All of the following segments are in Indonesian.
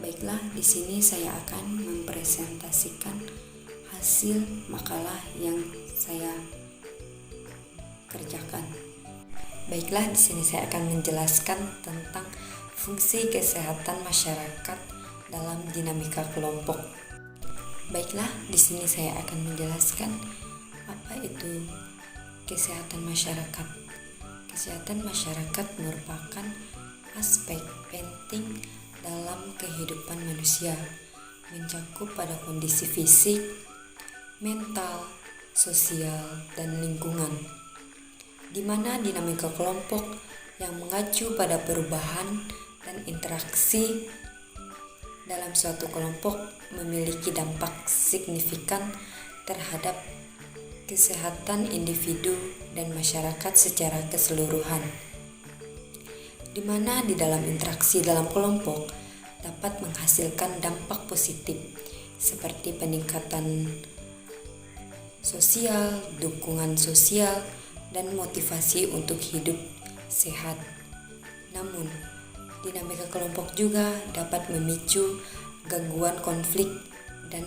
Baiklah, di sini saya akan mempresentasikan hasil makalah yang saya kerjakan. Baiklah, di sini saya akan menjelaskan tentang fungsi kesehatan masyarakat dalam dinamika kelompok. Baiklah, di sini saya akan menjelaskan apa itu kesehatan masyarakat. Kesehatan masyarakat merupakan aspek penting dalam kehidupan manusia, mencakup pada kondisi fisik, mental, sosial, dan lingkungan, di mana dinamika kelompok yang mengacu pada perubahan dan interaksi dalam suatu kelompok memiliki dampak signifikan terhadap kesehatan individu dan masyarakat secara keseluruhan, di mana di dalam interaksi dalam kelompok dapat menghasilkan dampak positif seperti peningkatan sosial, dukungan sosial, dan motivasi untuk hidup sehat. Namun, dinamika kelompok juga dapat memicu gangguan konflik dan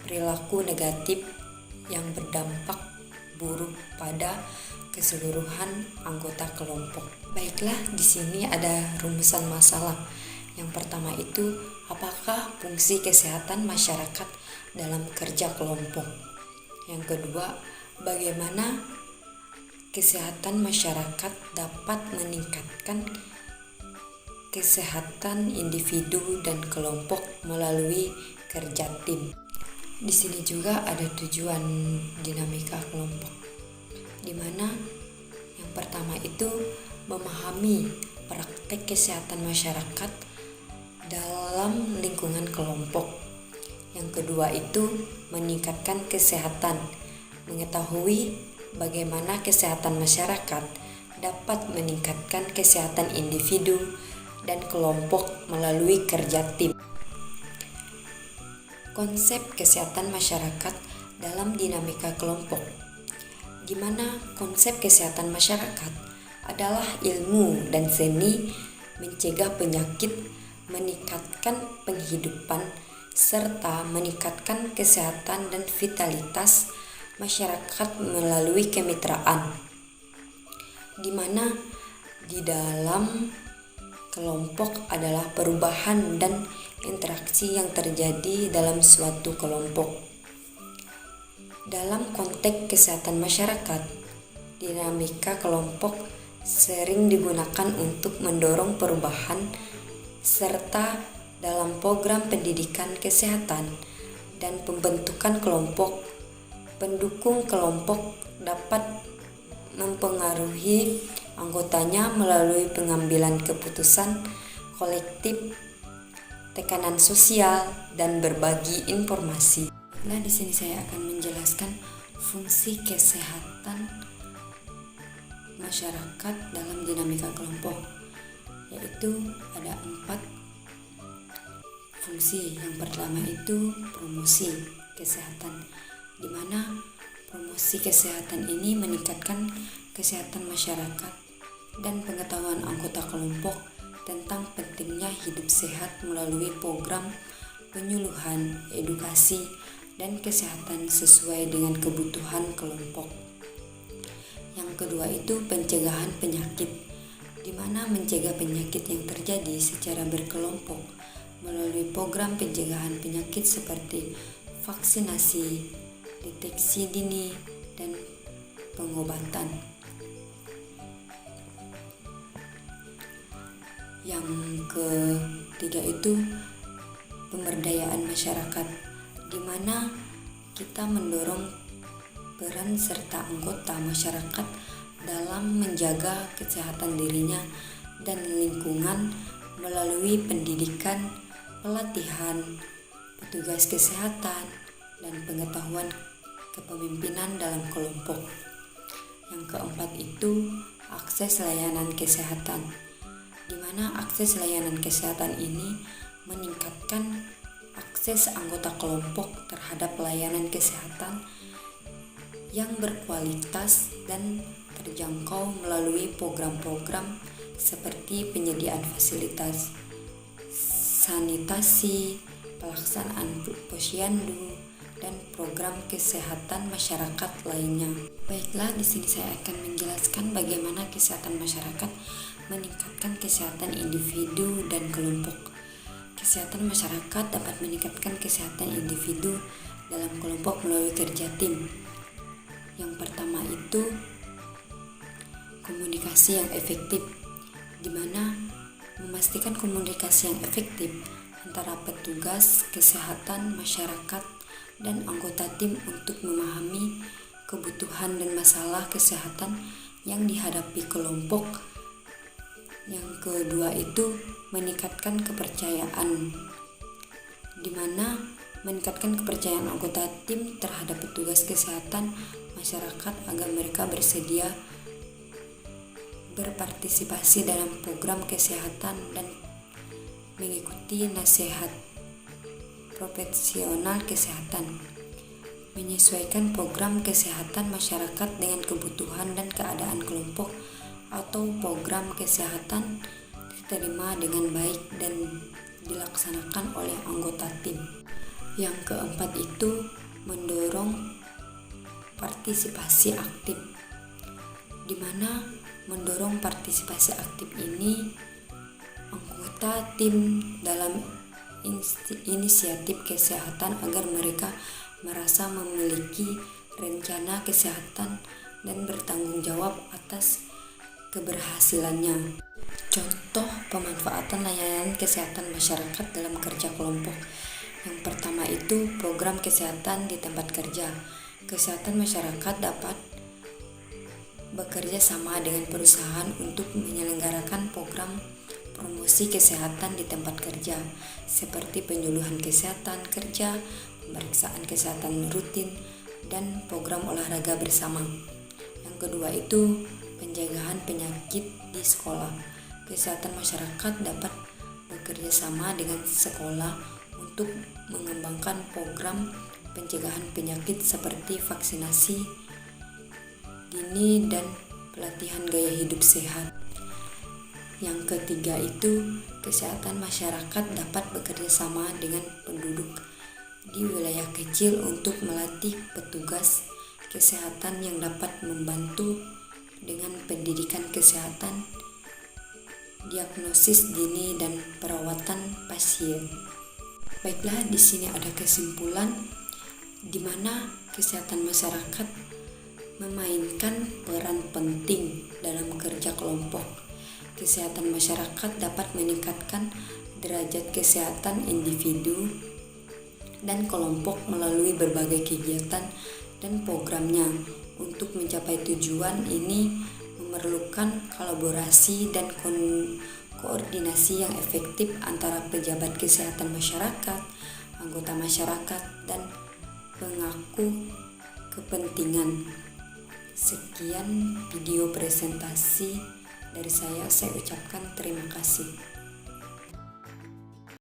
perilaku negatif yang berdampak buruk pada keseluruhan anggota kelompok. Baiklah, di sini ada rumusan masalah. Yang pertama itu, apakah fungsi kesehatan masyarakat dalam kerja kelompok? Yang kedua, bagaimana kesehatan masyarakat dapat meningkatkan kesehatan individu dan kelompok melalui kerja tim. Di sini juga ada tujuan dinamika kelompok, di mana yang pertama itu memahami praktek kesehatan masyarakat dalam lingkungan kelompok. Yang kedua itu meningkatkan kesehatan, mengetahui bagaimana kesehatan masyarakat dapat meningkatkan kesehatan individu dan kelompok melalui kerja tim. Konsep kesehatan masyarakat dalam dinamika kelompok, di mana konsep kesehatan masyarakat adalah ilmu dan seni mencegah penyakit, meningkatkan penghidupan, serta meningkatkan kesehatan dan vitalitas masyarakat melalui kemitraan, di mana di dalam kelompok adalah perubahan dan interaksi yang terjadi dalam suatu kelompok. Dalam konteks kesehatan masyarakat, dinamika kelompok sering digunakan untuk mendorong perubahan serta dalam program pendidikan kesehatan dan pembentukan kelompok. Pendukung kelompok dapat mempengaruhi anggotanya melalui pengambilan keputusan kolektif, tekanan sosial, dan berbagi informasi. Nah, di sini saya akan menjelaskan fungsi kesehatan masyarakat dalam dinamika kelompok, yaitu ada 4 fungsi. Yang pertama itu promosi kesehatan, di mana promosi kesehatan ini meningkatkan kesehatan masyarakat dan pengetahuan anggota kelompok tentang pentingnya hidup sehat melalui program penyuluhan, edukasi, dan kesehatan sesuai dengan kebutuhan kelompok. Yang kedua itu pencegahan penyakit, di mana mencegah penyakit yang terjadi secara berkelompok melalui program pencegahan penyakit seperti vaksinasi, deteksi dini, dan pengobatan. Yang ketiga itu pemberdayaan masyarakat, di mana kita mendorong peran serta anggota masyarakat dalam menjaga kesehatan dirinya dan lingkungan melalui pendidikan, pelatihan, petugas kesehatan, dan pengetahuan kepemimpinan dalam kelompok. Yang keempat itu akses layanan kesehatan, di mana akses layanan kesehatan ini meningkatkan akses anggota kelompok terhadap layanan kesehatan yang berkualitas dan terjangkau melalui program-program seperti penyediaan fasilitas sanitasi, pelaksanaan posyandu, dan program kesehatan masyarakat lainnya. Baiklah, di sini saya akan menjelaskan bagaimana kesehatan masyarakat meningkatkan kesehatan individu dan kelompok. Kesehatan masyarakat dapat meningkatkan kesehatan individu dalam kelompok melalui kerja tim. Yang pertama itu komunikasi yang efektif, di mana memastikan komunikasi yang efektif antara petugas kesehatan masyarakat dan anggota tim untuk memahami kebutuhan dan masalah kesehatan yang dihadapi kelompok. Yang kedua itu meningkatkan kepercayaan, di mana meningkatkan kepercayaan anggota tim terhadap petugas kesehatan masyarakat agar mereka bersedia berpartisipasi dalam program kesehatan dan mengikuti nasihat profesional kesehatan. Menyesuaikan program kesehatan masyarakat dengan kebutuhan dan keadaan kelompok atau program kesehatan diterima dengan baik dan dilaksanakan oleh anggota tim. Yang keempat itu mendorong partisipasi aktif, di mana mendorong partisipasi aktif ini anggota tim dalam inisiatif kesehatan agar mereka merasa memiliki rencana kesehatan dan bertanggung jawab atas keberhasilannya. Contoh pemanfaatan layanan kesehatan masyarakat dalam kerja kelompok. Yang pertama itu program kesehatan di tempat kerja. Kesehatan masyarakat dapat bekerja sama dengan perusahaan untuk menyelenggarakan program promosi kesehatan di tempat kerja, seperti penyuluhan kesehatan kerja, pemeriksaan kesehatan rutin, dan program olahraga bersama. Yang kedua itu pencegahan penyakit di sekolah. Kesehatan masyarakat dapat bekerja sama dengan sekolah untuk mengembangkan program pencegahan penyakit seperti vaksinasi dini dan pelatihan gaya hidup sehat. Yang ketiga itu kesehatan masyarakat dapat bekerja sama dengan penduduk di wilayah kecil untuk melatih petugas kesehatan yang dapat membantu dengan pendidikan kesehatan, diagnosis dini, dan perawatan pasien. Baiklah, di sini ada kesimpulan di mana kesehatan masyarakat memainkan peran penting dalam kerja kelompok. Kesehatan masyarakat dapat meningkatkan derajat kesehatan individu dan kelompok melalui berbagai kegiatan dan programnya. Untuk mencapai tujuan ini memerlukan kolaborasi dan koordinasi yang efektif antara pejabat kesehatan masyarakat, anggota masyarakat, dan pemangku kepentingan. Sekian video presentasi dari saya ucapkan terima kasih.